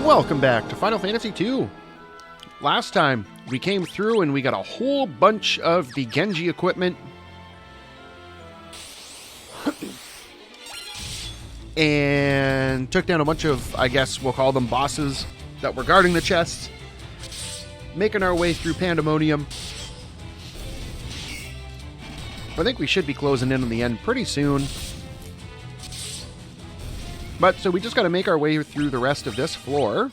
Welcome back to Final Fantasy II. Last time, we came through and we got a whole bunch of the Genji equipment. And took down a bunch of, I guess we'll call them bosses that were guarding the chests. Making our way through Pandemonium. I think we should be closing in on the end pretty soon. But, so we just got to make our way through the rest of this floor.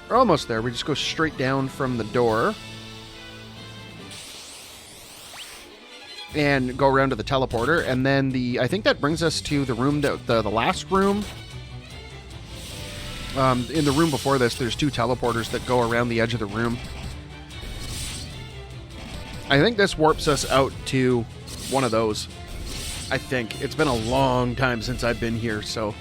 We're almost there. We just go straight down from the door. And go around to the teleporter. And then I think that brings us to the room, the last room. In the room before this, there's two teleporters that go around the edge of the room. I think this warps us out to one of those. I think. It's been a long time since I've been here, so...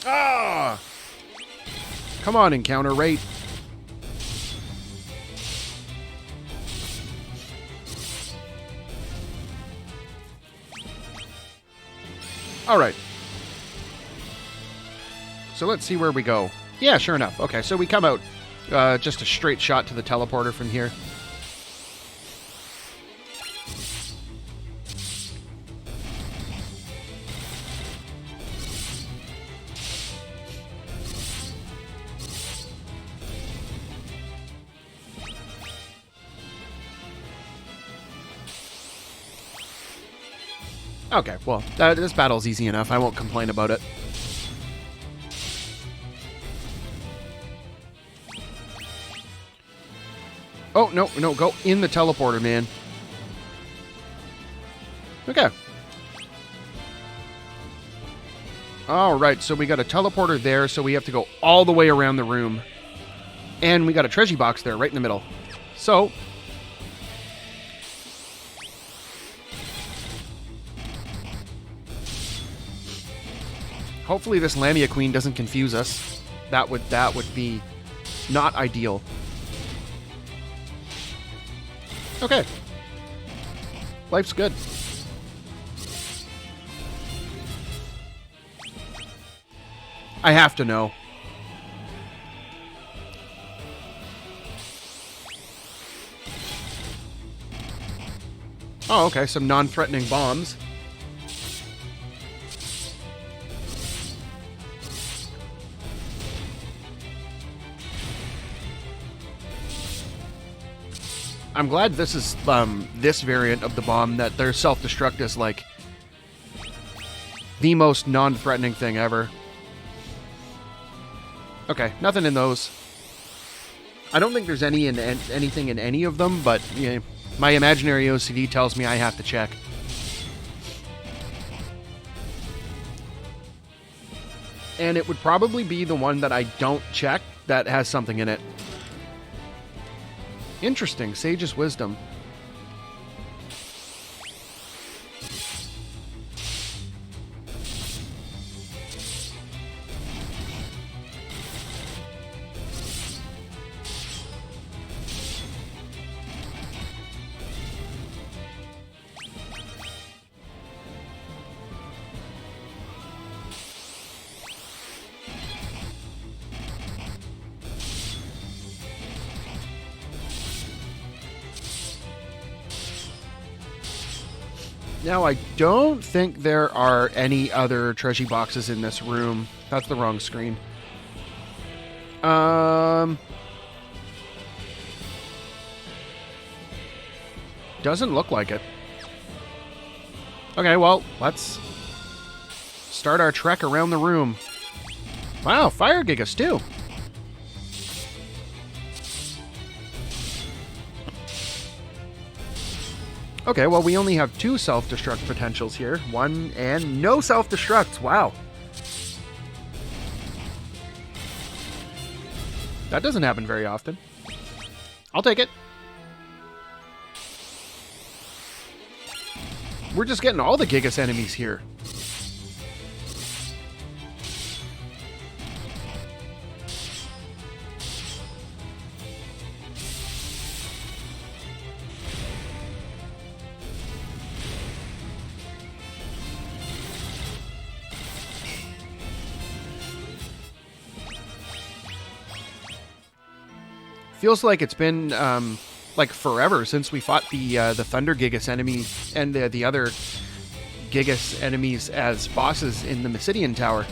Ah! Come on, encounter rate. Alright. So let's see where we go. Yeah, sure enough. Okay, so we come out just a straight shot to the teleporter from here. Okay, well, this battle's easy enough. I won't complain about it. Oh, no, go in the teleporter, man. Okay. Alright, so we got a teleporter there, so we have to go all the way around the room. And we got a treasure box there, right in the middle. So... hopefully this Lamia Queen doesn't confuse us. That would be not ideal. Okay. Life's good. I have to know. Oh, okay, some non-threatening bombs. I'm glad this is this variant of the bomb that their self-destruct is like the most non-threatening thing ever. Okay, nothing in those. I don't think there's anything in any of them, but you know, my imaginary OCD tells me I have to check. And it would probably be the one that I don't check that has something in it. Interesting. Sage's Wisdom. Now, I don't think there are any other treasure boxes in this room. That's the wrong screen. Doesn't look like it. Okay, well, let's start our trek around the room. Wow, fire gigas too. Okay, well, we only have 2 self-destruct potentials here. 1 and no self-destructs. Wow. That doesn't happen very often. I'll take it. We're just getting all the Gigas enemies here. Feels like it's been like forever since we fought the Thunder Gigas enemy and the other Gigas enemies as bosses in the Mysidian Tower.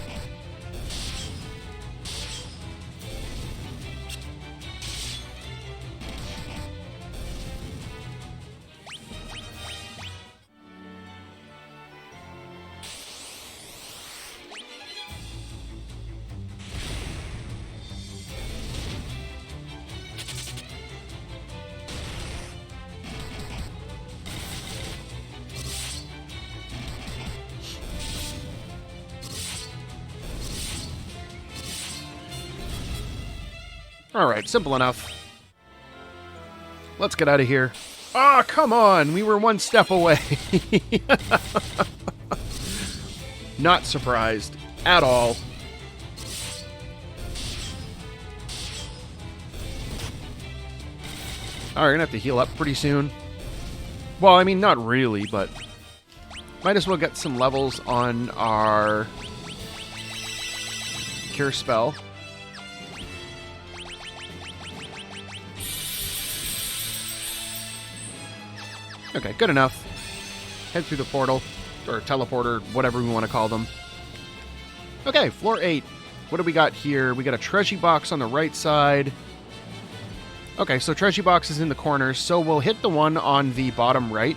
Alright, simple enough. Let's get out of here. Ah, oh, come on! We were one step away. Not surprised at all. Alright, we're gonna have to heal up pretty soon. Well, I mean, not really, but might as well get some levels on our Cure spell. Okay, good enough. Head through the portal, or teleporter, whatever we want to call them. Okay, floor 8. What do we got here? We got a treasure box on the right side. Okay, so treasure box is in the corner, so we'll hit the one on the bottom right,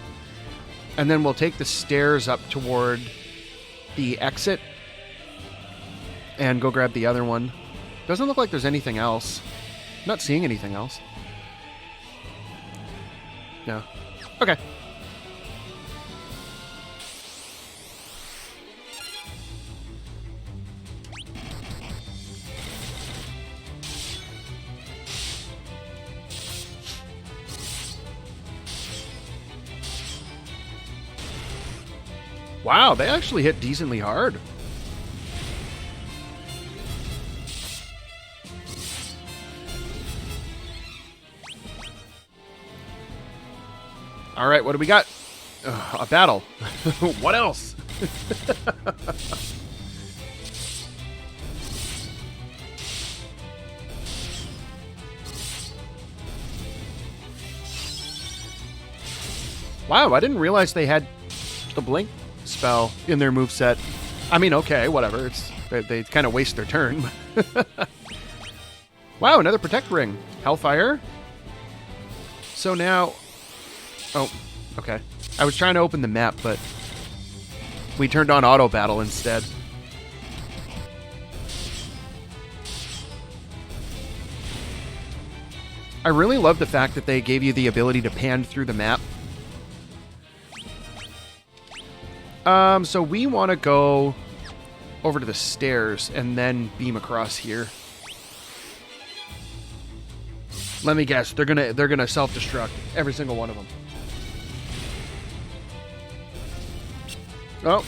and then we'll take the stairs up toward the exit, and go grab the other one. Doesn't look like there's anything else. Not seeing anything else. No. Okay. Wow, they actually hit decently hard. All right, what do we got? A battle. What else? Wow, I didn't realize they had the blink spell in their moveset. I mean, okay, whatever. They kind of waste their turn. Wow, another protect ring. Hellfire. So now... Oh, okay. I was trying to open the map, but we turned on auto battle instead. I really love the fact that they gave you the ability to pan through the map. So we want to go over to the stairs and then beam across here. Let me guess, they're gonna self-destruct, every single one of them. Oh.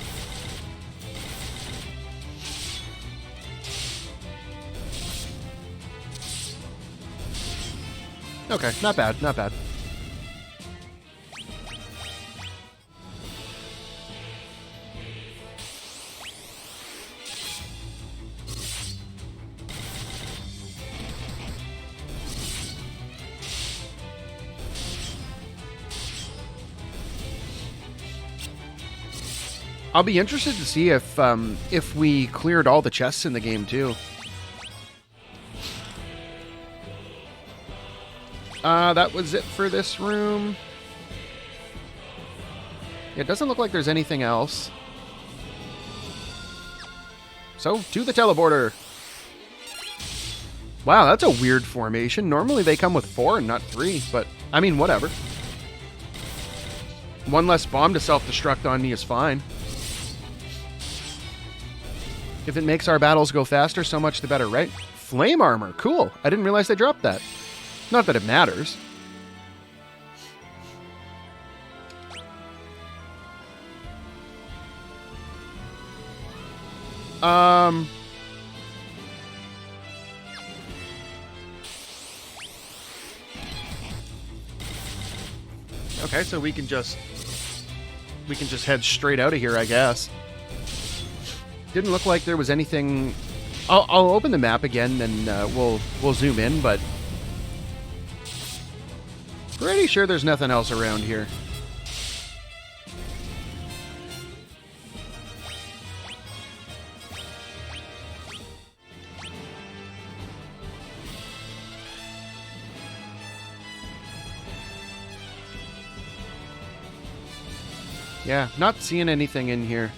Okay, not bad, not bad. I'll be interested to see if we cleared all the chests in the game too. That was it for this room. It doesn't look like there's anything else. So, to the teleporter. Wow, that's a weird formation. Normally they come with 4 and not 3, but I mean, whatever. One less bomb to self-destruct on me is fine. If it makes our battles go faster, so much the better, right? Flame armor, cool. I didn't realize they dropped that. Not that it matters. Okay, so we can just head straight out of here, I guess. Didn't look like there was anything. I'll open the map again and we'll zoom in, but Pretty sure there's nothing else around here. Yeah, not seeing anything in here.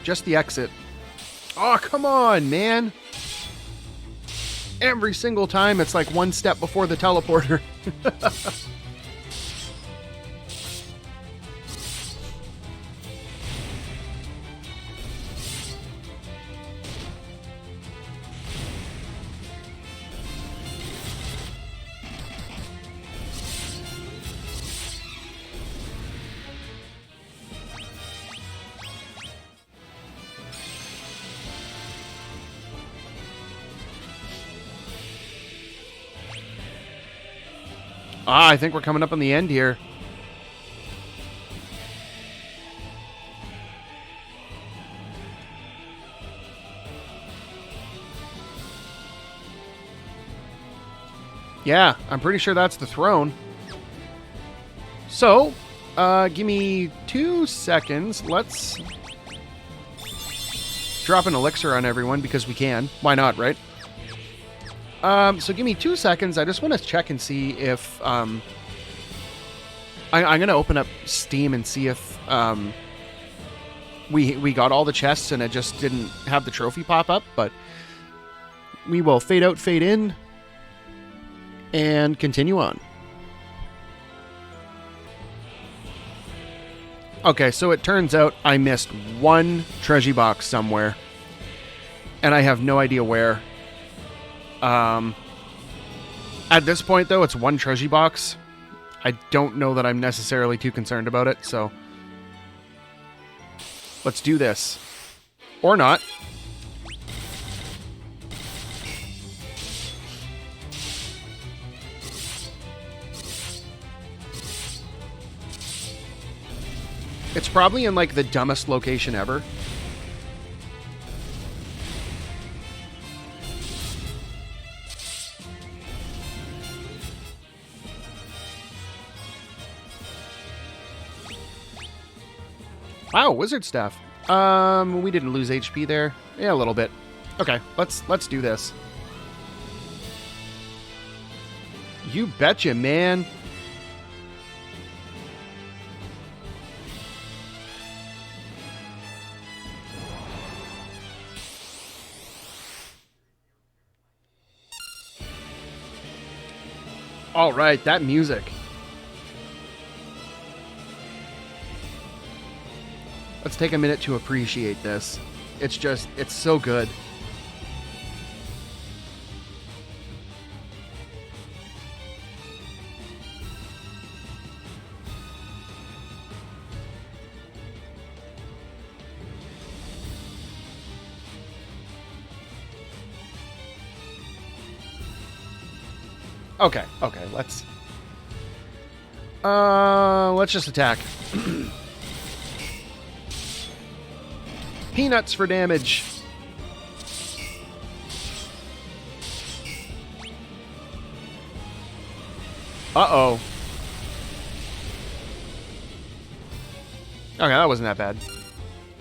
Just the exit. Oh, come on, man. Every single time it's like one step before the teleporter. Ah, I think we're coming up on the end here. Yeah, I'm pretty sure that's the throne. So, give me 2 seconds. Let's drop an elixir on everyone because we can. Why not, right? So give me 2 seconds. I just want to check and see if... I'm going to open up Steam and see if we got all the chests and it just didn't have the trophy pop up. But we will fade out, fade in, and continue on. Okay, so it turns out I missed one treasure box somewhere. And I have no idea where. At this point, though, it's one treasure box. I don't know that I'm necessarily too concerned about it, so let's do this. Or not. It's probably in, like, the dumbest location ever. Wow, wizard staff. We didn't lose HP there. Yeah, a little bit. Okay, let's do this. You betcha, man. All right, that music. Let's take a minute to appreciate this. It's so good. Okay, let's just attack. Peanuts for damage. Uh-oh. Okay, that wasn't that bad.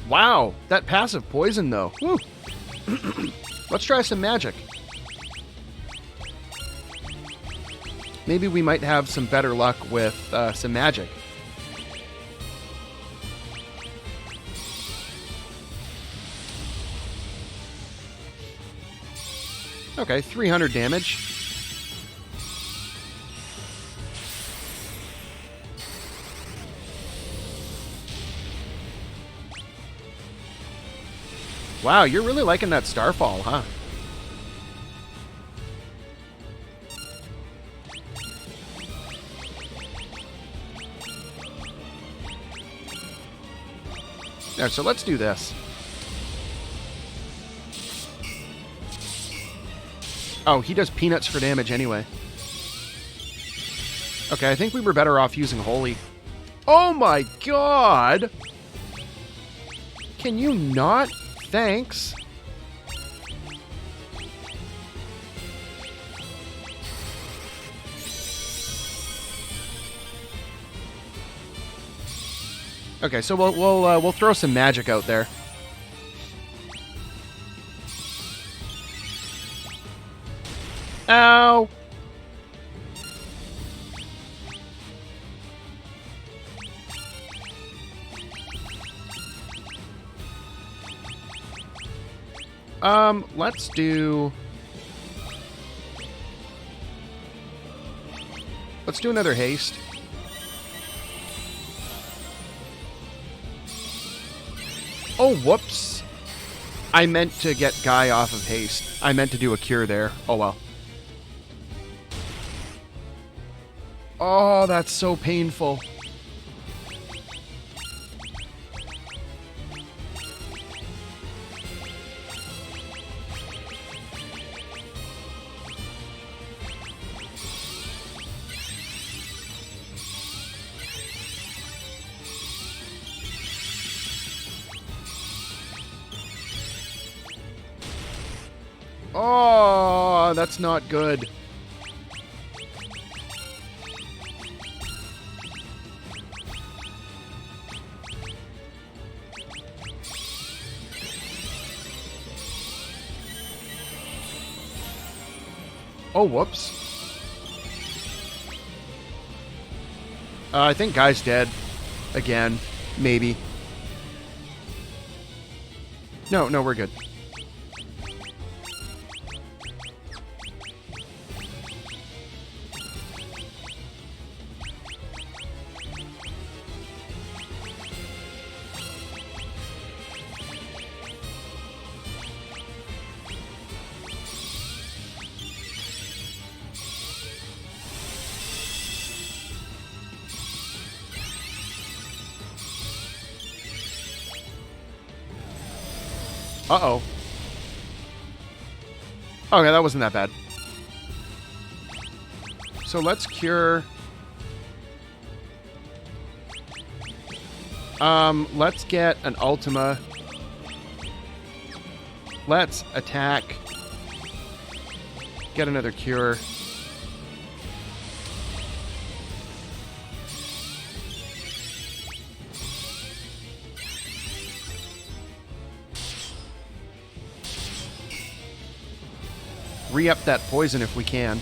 Wow, that passive poison, though. Woo. Let's try some magic. Maybe we might have some better luck with some magic. Okay, 300 damage. Wow, you're really liking that Starfall, huh? Yeah, so let's do this. Oh, he does peanuts for damage anyway. Okay, I think we were better off using Holy. Oh my god! Can you not? Thanks. Okay, so we'll throw some magic out there. Ow! Let's do... Let's do another haste. Oh, whoops. I meant to get Guy off of haste. I meant to do a cure there. Oh, well. Oh, that's so painful. Oh, that's not good. Oh, whoops. I think Guy's dead. Again. Maybe. No, we're good. Uh-oh. Okay, that wasn't that bad. So let's cure... let's get an Ultima. Let's attack. Get another cure. Re-up that poison if we can.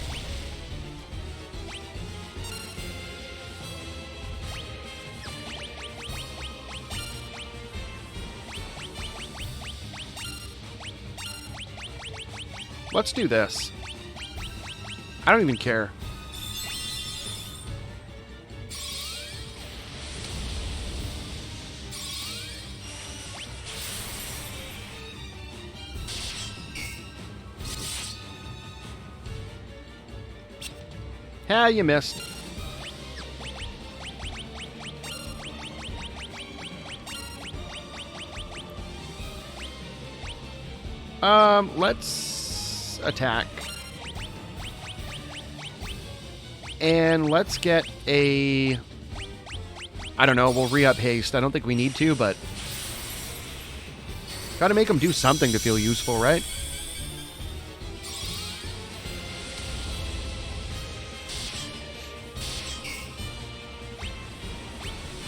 Let's do this. I don't even care. Ah, you missed. Let's attack. And let's get a... I don't know, we'll re-up haste. I don't think we need to, but... Gotta make them do something to feel useful, right?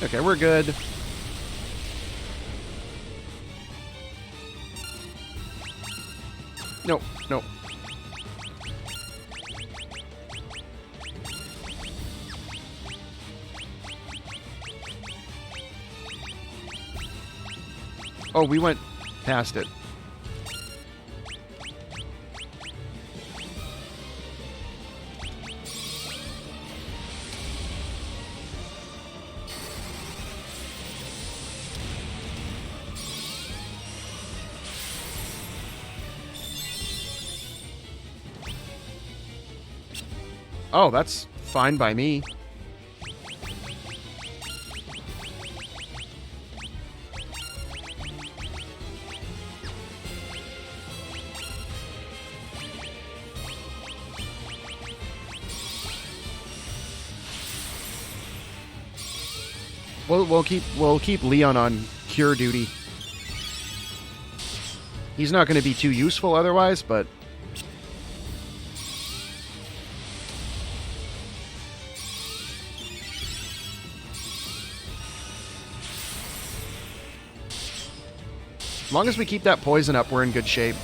Okay, we're good. Nope, nope. Oh, we went past it. Oh, that's fine by me. We'll keep Leon on cure duty. He's not going to be too useful otherwise, but As long as we keep that poison up, we're in good shape.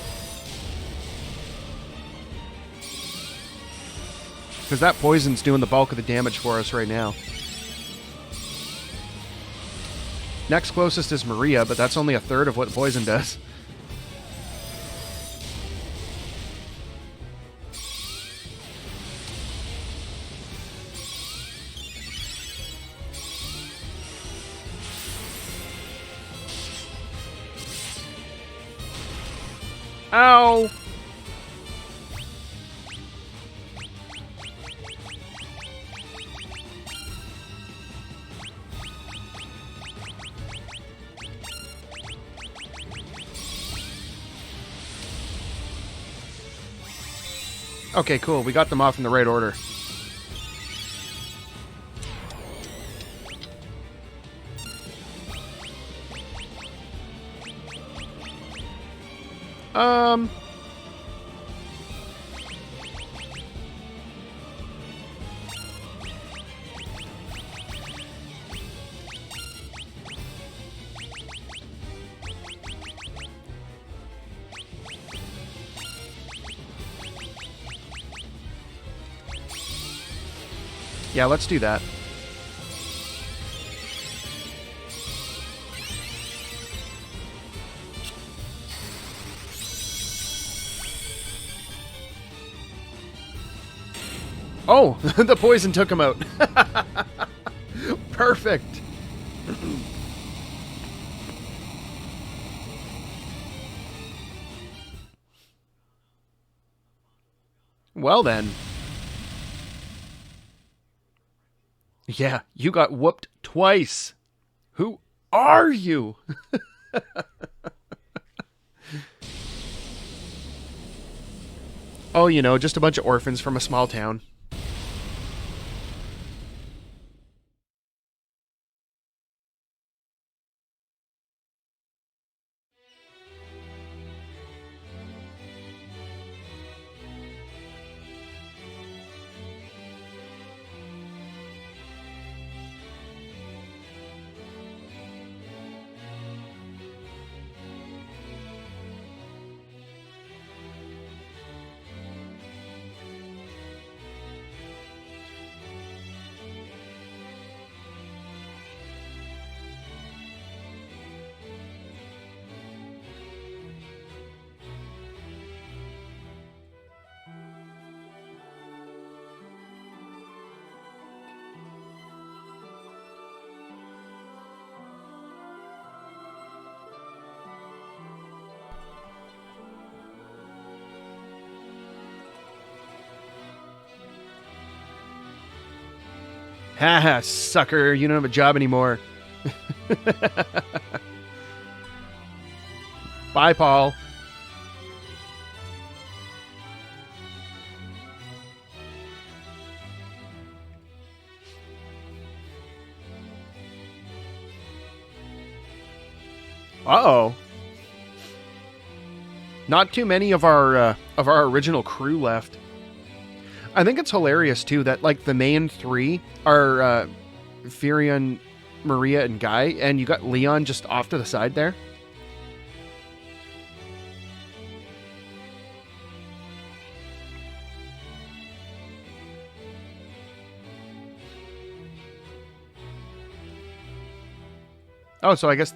Because that poison's doing the bulk of the damage for us right now. Next closest is Maria, but that's only a third of what poison does. Ow! Okay, cool. We got them off in the right order. Yeah, let's do that. Oh, the poison took him out. Perfect. Well then. Yeah, you got whooped twice. Who are you? Oh, you know, just a bunch of orphans from a small town. Haha, sucker, you don't have a job anymore. Bye, Paul. Uh-oh. Not too many of our original crew left. I think it's hilarious, too, that, like, the main three are Firion, Maria, and Guy, and you got Leon just off to the side there. Oh, so I guess...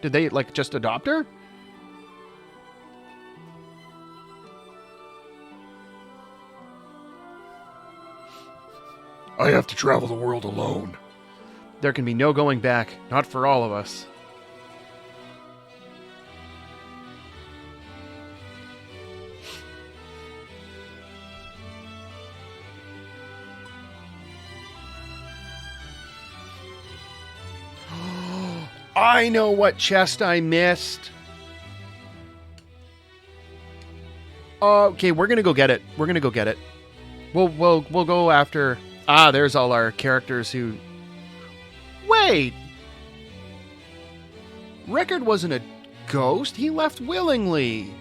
Did they, like, just adopt her? I have to travel the world alone. There can be no going back, not for all of us. I know what chest I missed. Okay, we're gonna go get it. We're gonna go get it. We'll go after. Ah, there's all our characters who. Wait. Rickard wasn't a ghost. He left willingly.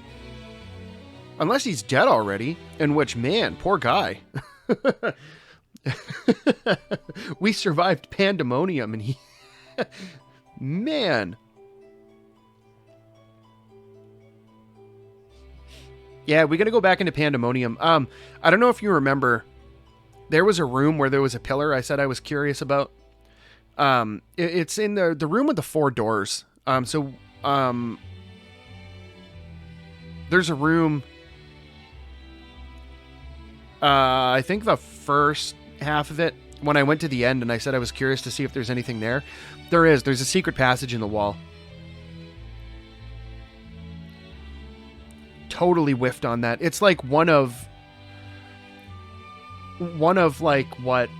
Unless he's dead already. In which, man, poor guy. We survived pandemonium, and he. Man. Yeah, we got to go back into Pandemonium. I don't know if you remember, there was a room where there was a pillar I said I was curious about. It's in the room with the 4 doors. There's a room, I think the first half of it, when I went to the end and I said I was curious to see if there's anything there. There's a secret passage in the wall. Totally whiffed on that. It's like one of like what,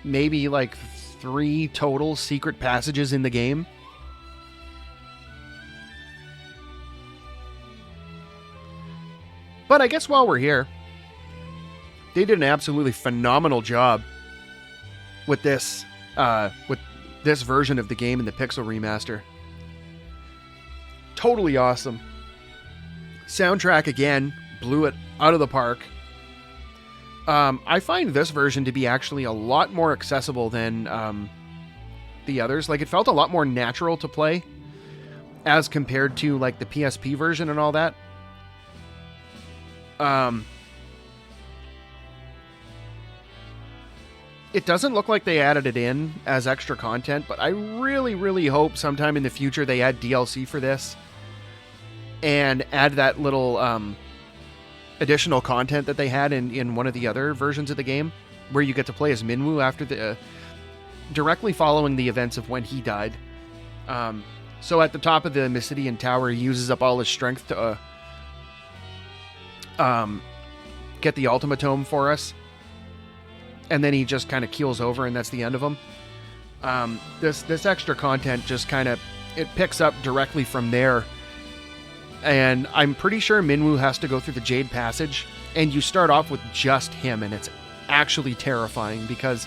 maybe like 3 total secret passages in the game. But I guess while we're here, they did an absolutely phenomenal job with this version of the game in the Pixel remaster. Totally awesome. Soundtrack again blew it out of the park. I find this version to be actually a lot more accessible than the others. Like, it felt a lot more natural to play as compared to like the PSP version and all that. It doesn't look like they added it in as extra content, but I really, really hope sometime in the future they add DLC for this and add that little additional content that they had in one of the other versions of the game, where you get to play as Minwu after directly following the events of when he died. So at the top of the Mysidian Tower, he uses up all his strength to get the Ultimatome for us, and then he just kind of keels over, and that's the end of him. This extra content just kind of, it picks up directly from there. And I'm pretty sure Minwu has to go through the Jade Passage, and you start off with just him, and it's actually terrifying, because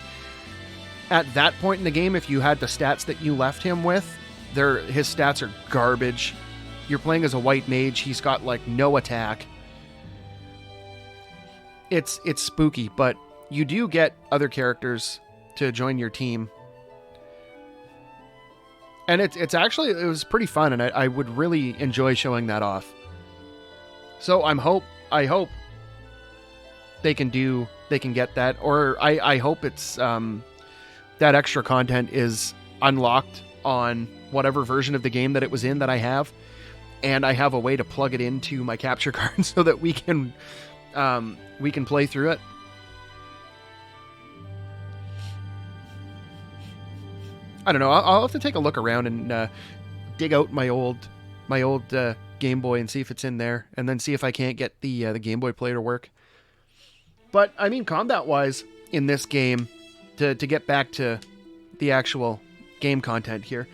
at that point in the game, if you had the stats that you left him with, his stats are garbage. You're playing as a white mage, he's got like no attack. It's spooky, but you do get other characters to join your team. And it was pretty fun, and I would really enjoy showing that off. So I hope they can get that, or I hope it's that extra content is unlocked on whatever version of the game that it was in that I have, and I have a way to plug it into my capture card so that we can play through it. I don't know. I'll have to take a look around and dig out my old Game Boy and see if it's in there, and then see if I can't get the Game Boy Play to work. But I mean, combat-wise, in this game, to get back to the actual game content here,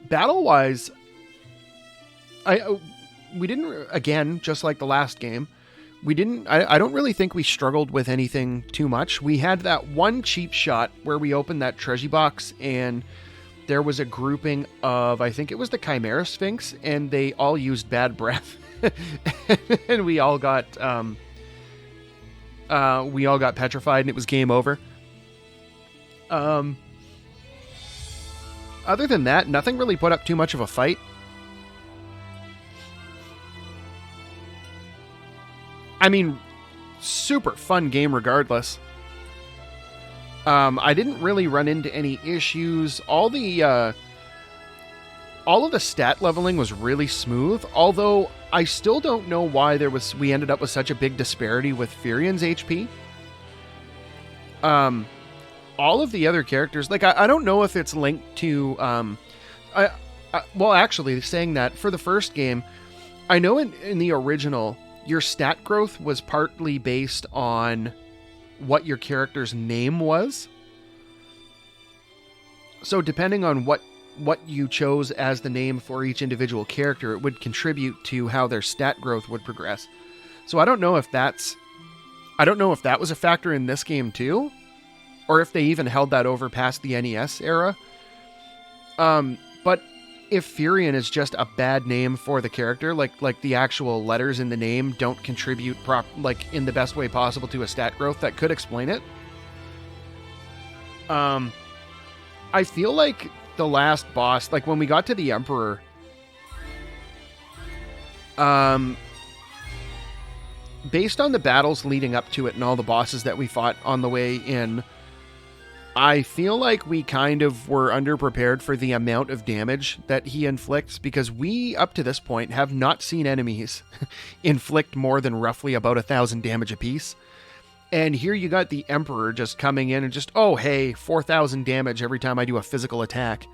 battle-wise, we didn't, again, just like the last game, I don't really think we struggled with anything too much. We had that one cheap shot where we opened that treasure box, and there was a grouping of, I think it was the Chimera Sphinx, and they all used bad breath. And we all got petrified, and it was game over. Other than that, nothing really put up too much of a fight. I mean, super fun game regardless. I didn't really run into any issues. All of the stat leveling was really smooth, although I still don't know why we ended up with such a big disparity with Furion's HP. All of the other characters, like, I don't know if it's linked to, well, actually, saying that, for the first game, I know in the original, your stat growth was partly based on what your character's name was. So depending on what you chose as the name for each individual character, it would contribute to how their stat growth would progress. So I don't know if that was a factor in this game too, or if they even held that over past the NES era. But if Furion is just a bad name for the character, like the actual letters in the name don't contribute in the best way possible to a stat growth, that could explain it. I feel like the last boss, like when we got to the Emperor, based on the battles leading up to it and all the bosses that we fought on the way in, I feel like we kind of were underprepared for the amount of damage that he inflicts, because we, up to this point, have not seen enemies inflict more than roughly about 1,000 damage apiece. And here you got the Emperor just coming in and just, oh, hey, 4,000 damage every time I do a physical attack.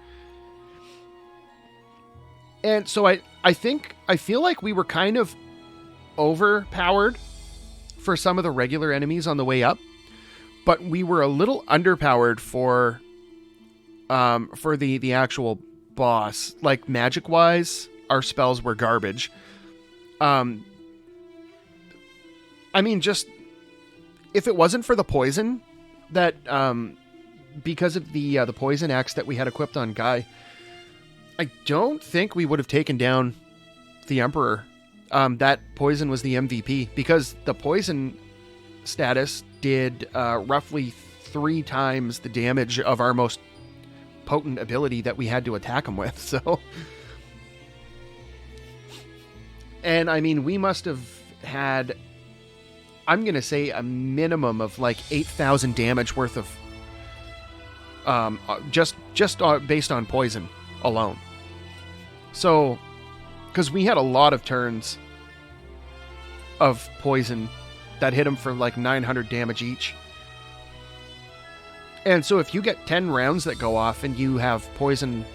And so I feel like we were kind of overpowered for some of the regular enemies on the way up, but we were a little underpowered for the actual boss. Like, magic-wise, our spells were garbage. I mean, just, if it wasn't for the poison that, because of the poison axe that we had equipped on Guy, I don't think we would have taken down the Emperor. That poison was the MVP, because the poison status did roughly 3 times the damage of our most potent ability that we had to attack him with. So, and I mean, we must have had, I'm going to say, a minimum of like 8,000 damage worth of, just based on poison alone. So, because we had a lot of turns of poison that hit him for like 900 damage each. And so if you get 10 rounds that go off and you have poison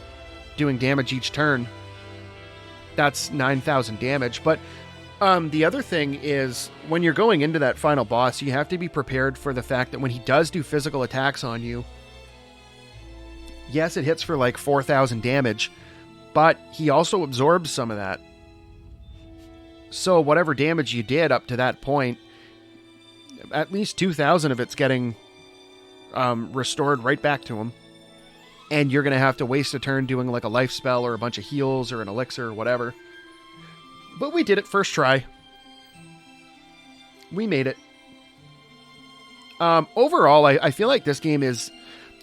doing damage each turn, that's 9,000 damage. But the other thing is, when you're going into that final boss, you have to be prepared for the fact that when he does do physical attacks on you, yes, it hits for like 4,000 damage, but he also absorbs some of that. So whatever damage you did up to that point, at least 2,000 of it's getting restored right back to him. And you're going to have to waste a turn doing like a life spell or a bunch of heals or an elixir or whatever. But we did it first try. We made it. Overall, I feel like this game is,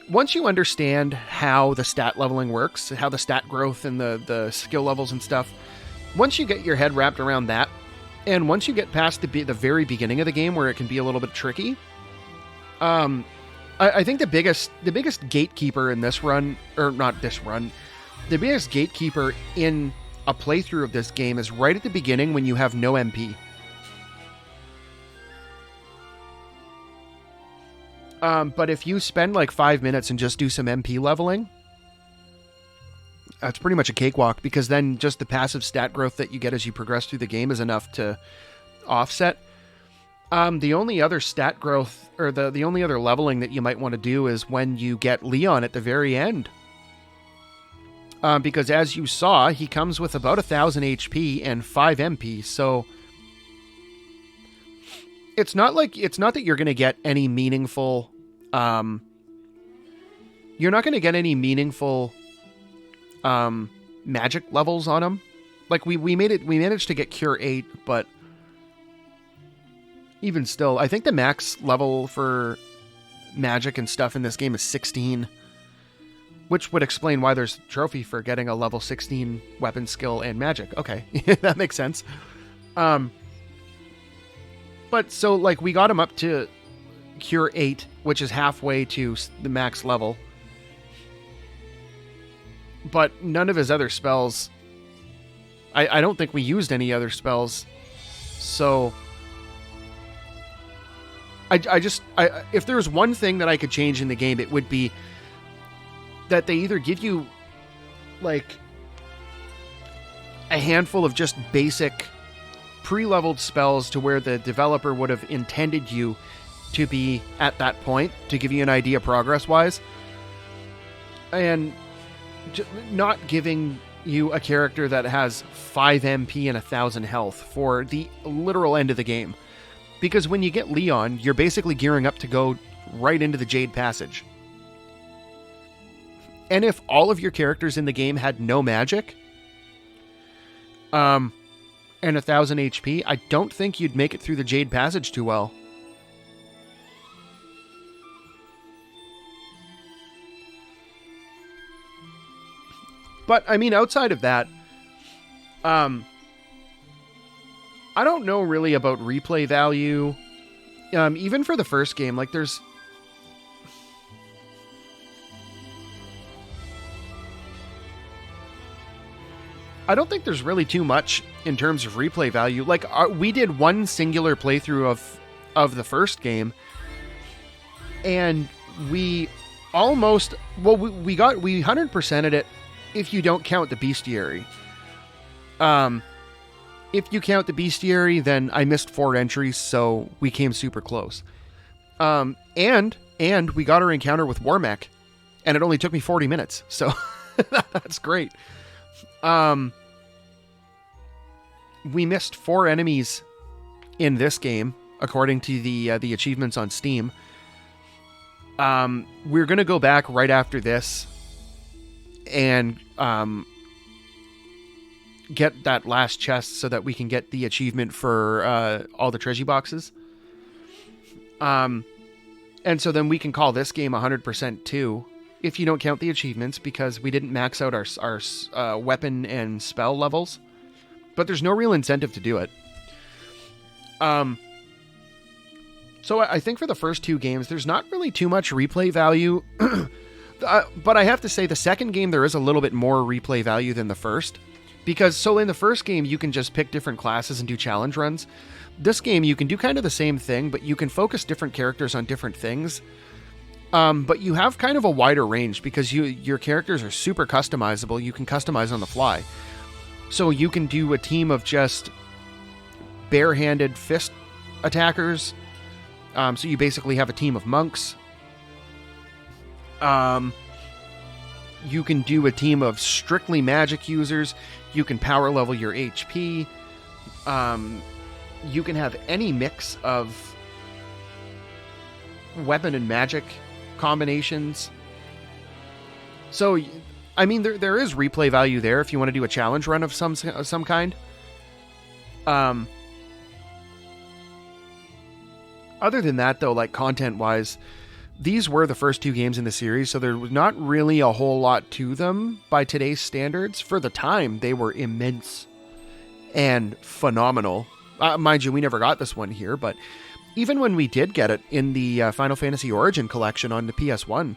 once you understand how the stat leveling works, how the stat growth and the skill levels and stuff, once you get your head wrapped around that, and once you get past the very beginning of the game where it can be a little bit tricky, I think the biggest gatekeeper in this run, or not this run, the biggest gatekeeper in a playthrough of this game is right at the beginning when you have no MP. But if you spend like 5 minutes and just do some MP leveling, that's pretty much a cakewalk, because then just the passive stat growth that you get as you progress through the game is enough to offset. The only other stat growth, or the only other leveling that you might want to do is when you get Leon at the very end. Because as you saw, he comes with about 1,000 HP and 5 MP, so it's not that you're going to get any meaningful, you're not going to get any meaningful magic levels on him. Like we managed to get Cure 8, but even still, I think the max level for magic and stuff in this game is 16, which would explain why there's a trophy for getting a level 16 weapon skill and magic. Okay, that makes sense. But so like we got him up to Cure 8, which is halfway to the max level. But none of his other spells, I don't think we used any other spells. So if there's one thing that I could change in the game, it would be that they either give you like a handful of just basic pre-leveled spells to where the developer would have intended you to be at that point to give you an idea progress-wise, and not giving you a character that has 5 MP and 1,000 health for the literal end of the game. Because when you get Leon, you're basically gearing up to go right into the Jade Passage. And if all of your characters in the game had no magic, and 1,000 HP, I don't think you'd make it through the Jade Passage too well. But, I mean, outside of that, I don't know really about replay value. Even for the first game, like, there's... I don't think there's really too much in terms of replay value. Like, we did one singular playthrough of the first game, and we almost... Well, we 100%ed it if you don't count the bestiary. If you count the bestiary, then I missed 4 entries, so we came super close. And we got our encounter with Warmech, and it only took me 40 minutes, so that's great. We missed 4 enemies in this game, according to the achievements on Steam. We're going to go back right after this and get that last chest so that we can get the achievement for all the treasure boxes. And so then we can call this game 100% too, if you don't count the achievements, because we didn't max out our weapon and spell levels. But there's no real incentive to do it. So I think for the first 2 games, there's not really too much replay value. But I have to say, the second game, there is a little bit more replay value than the first. Because, so in the first game, you can just pick different classes and do challenge runs. This game, you can do kind of the same thing, but you can focus different characters on different things. But you have kind of a wider range, because your characters are super customizable. You can customize on the fly. So you can do a team of just barehanded fist attackers. So you basically have a team of monks. You can do a team of strictly magic users. You can power level your HP. You can have any mix of weapon and magic combinations. So, I mean, there is replay value there if you want to do a challenge run of some kind. Other than that, though, like content-wise, these were the first 2 games in the series, so there was not really a whole lot to them by today's standards. For the time, they were immense and phenomenal. Mind you, we never got this one here, but even when we did get it in the Final Fantasy Origin collection on the PS1,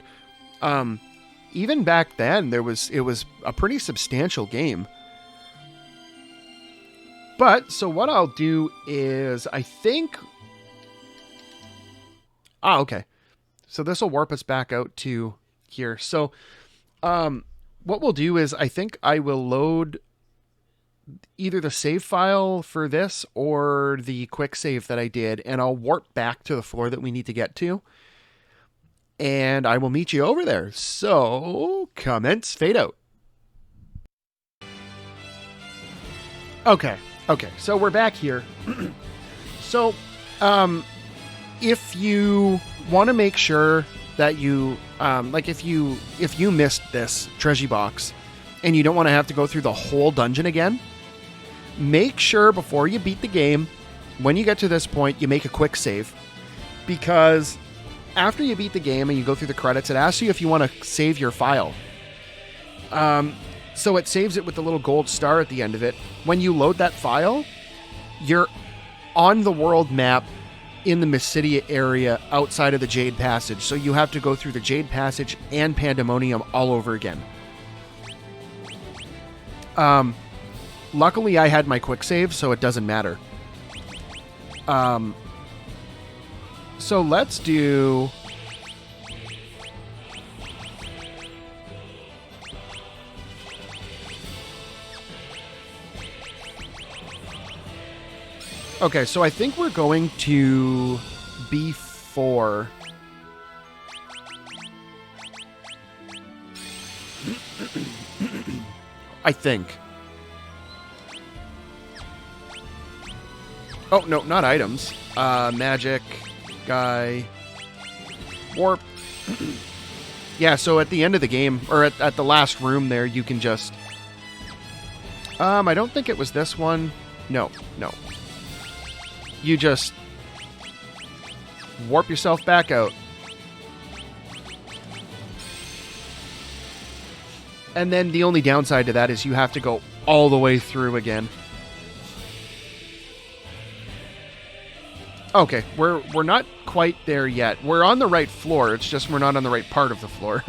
even back then, it was a pretty substantial game. But, so what I'll do is, I think... okay. So this will warp us back out to here. So, what we'll do is, I think I will load either the save file for this or the quick save that I did, and I'll warp back to the floor that we need to get to. And I will meet you over there. So, commence fade out. Okay. So we're back here. So, if you want to make sure that you, like if you missed this treasure box and you don't want to have to go through the whole dungeon again, make sure before you beat the game, when you get to this point, you make a quick save. Because after you beat the game and you go through the credits, it asks you if you want to save your file. So it saves it with the little gold star at the end of it. When you load that file, you're on the world map in the Mysidia area outside of the Jade Passage. So you have to go through the Jade Passage and Pandemonium all over again. Luckily, I had my quick save, so it doesn't matter. So let's do... Okay, so I think we're going to B4. I think. Oh, no, not items. Magic, guy, warp. Yeah, so at the end of the game, or at the last room there, you can just... I don't think it was this one. No. You just warp yourself back out. And then the only downside to that is you have to go all the way through again. Okay, we're not quite there yet. We're on the right floor, it's just we're not on the right part of the floor.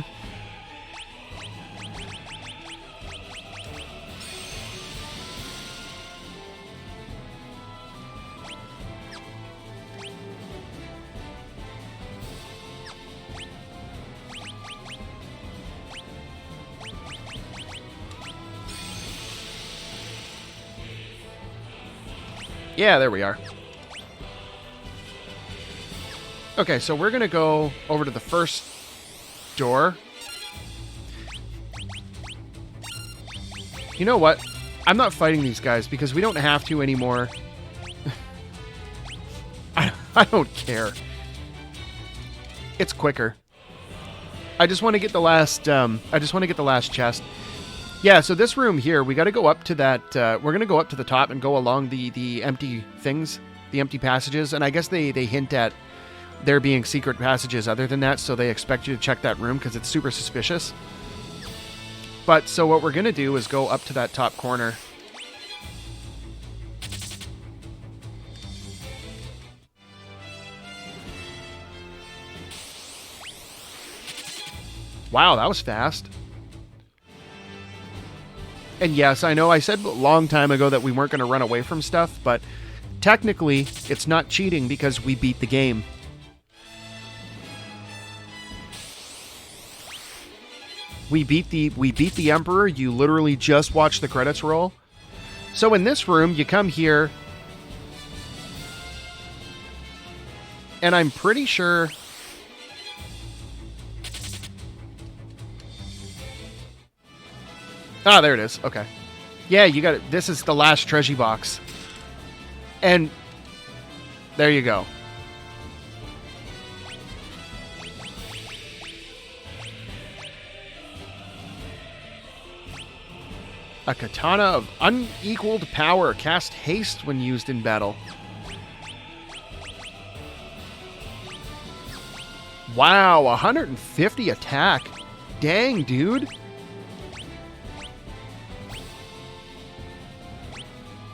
Yeah, there we are. Okay, so we're going to go over to the first door. You know what? I'm not fighting these guys because we don't have to anymore. I don't care. It's quicker. I just want to get the last chest. Yeah, so this room here, we got to go up to that. We're going to go up to the top and go along the empty things, the empty passages. And I guess they hint at there being secret passages other than that, so they expect you to check that room because it's super suspicious. But so what we're going to do is go up to that top corner. Wow, that was fast. And yes, I know I said a long time ago that we weren't going to run away from stuff, but technically it's not cheating because we beat the game. We beat the Emperor. You literally just watch the credits roll. So in this room, you come here, and I'm pretty sure ah, there it is. Okay. Yeah, you got it. This is the last treasure box. And there you go. A katana of unequaled power. Cast haste when used in battle. Wow, 150 attack. Dang, dude.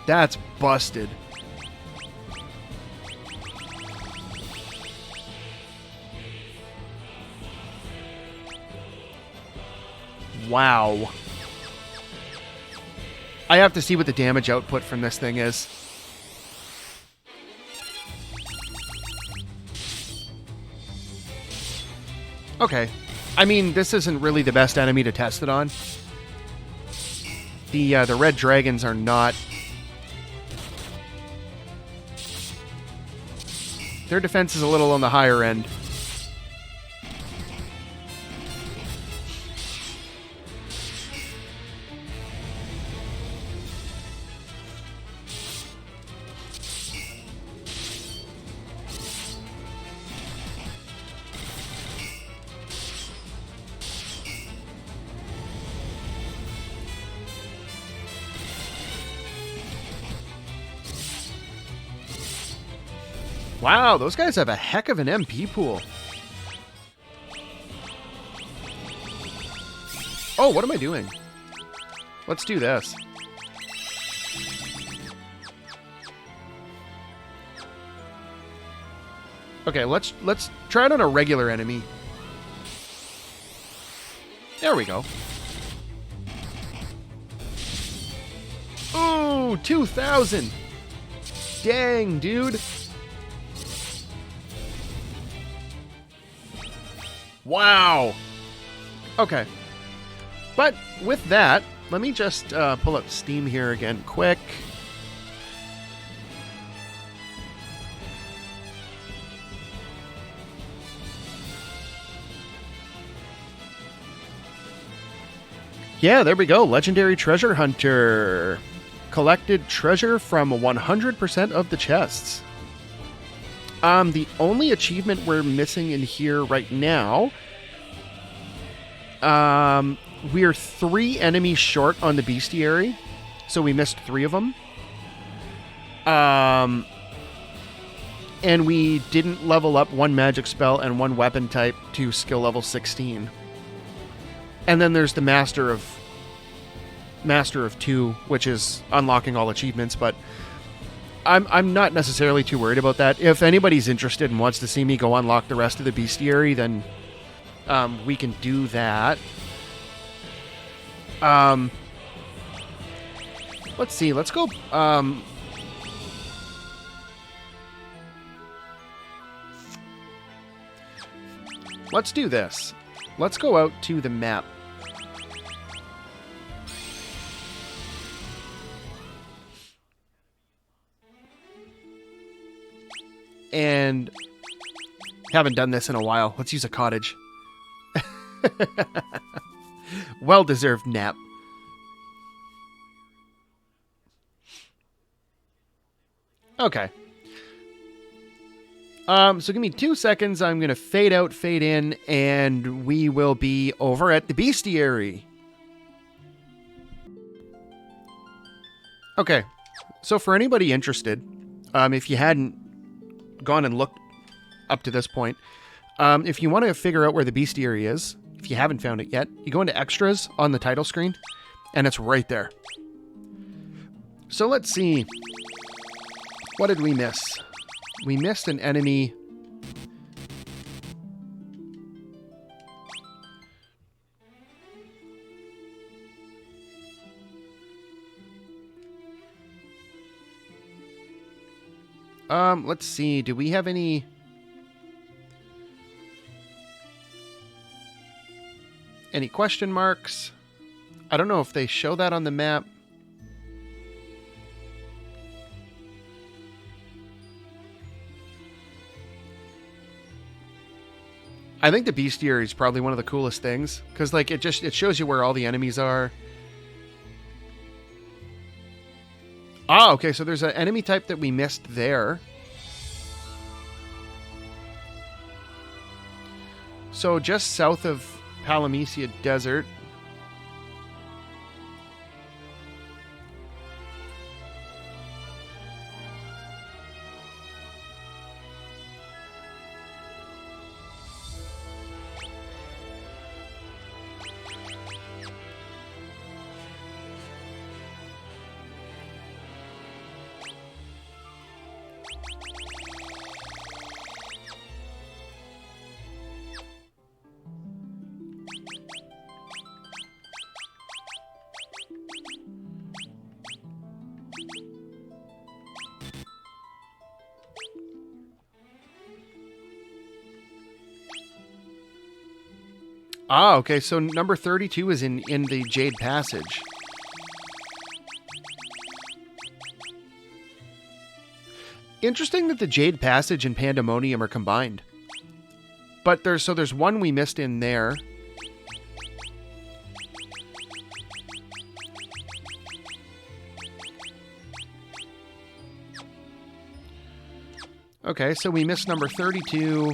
That's busted. Wow. I have to see what the damage output from this thing is. Okay. I mean, this isn't really the best enemy to test it on. The red dragons are not... Their defense is a little on the higher end. Wow, those guys have a heck of an MP pool. Oh, what am I doing? Let's do this. Okay, let's try it on a regular enemy. There we go. Ooh, 2,000. Dang, dude. Wow. Okay. But with that, let me just pull up Steam here again quick. Yeah, there we go. Legendary Treasure Hunter. Collected treasure from 100% of the chests. The only achievement we're missing in here right now, we're 3 enemies short on the bestiary, so we missed 3 of them. And we didn't level up 1 magic spell and 1 weapon type to skill level 16. And then there's the Master of Master of 2, which is unlocking all achievements, but I'm not necessarily too worried about that. If anybody's interested and wants to see me go unlock the rest of the bestiary, then we can do that. Let's see. Let's go. Let's do this. Let's go out to the map. And haven't done this in a while. Let's use a cottage. Well-deserved nap. Okay. So give me 2 seconds. I'm going to fade out, fade in, and we will be over at the bestiary. Okay. So for anybody interested, if you hadn't gone and looked up to this point, if you want to figure out where the bestiary is, if you haven't found it yet, you go into extras on the title screen, and it's right there. So let's see. What did we miss? We missed an enemy. Let's see. Do we have any question marks? I don't know if they show that on the map. I think the bestiary is probably one of the coolest things, because like it shows you where all the enemies are. Ah, okay, so there's an enemy type that we missed there. So just south of Palamecia Desert. Ah, okay, so number 32 is in the Jade Passage. Interesting that the Jade Passage and Pandemonium are combined. But there's one we missed in there. Okay, so we missed number 32,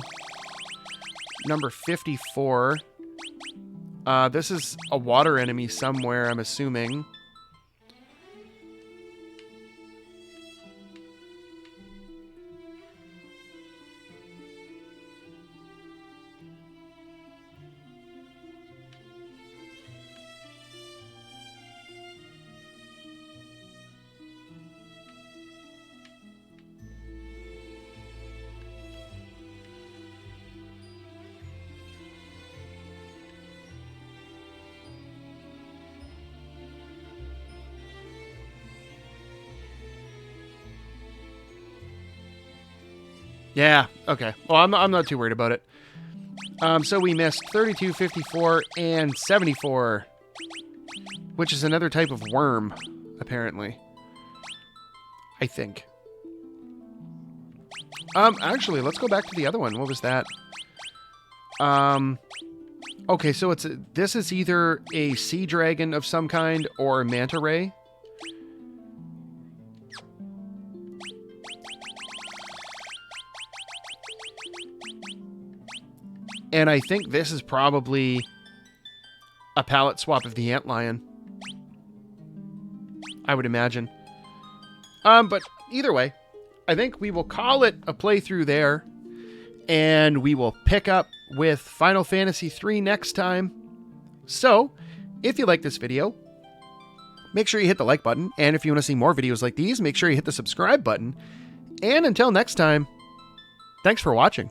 number 54. This is a water enemy somewhere, I'm assuming. Yeah, okay. Well, I'm not too worried about it. So we missed 32, 54, and 74, which is another type of worm, apparently. I think. Actually, let's go back to the other one. What was that? Okay, so this is either a sea dragon of some kind or a manta ray. And I think this is probably a palette swap of the antlion. I would imagine. But either way, I think we will call it a playthrough there. And we will pick up with Final Fantasy III next time. So, if you like this video, make sure you hit the like button. And if you want to see more videos like these, make sure you hit the subscribe button. And until next time, thanks for watching.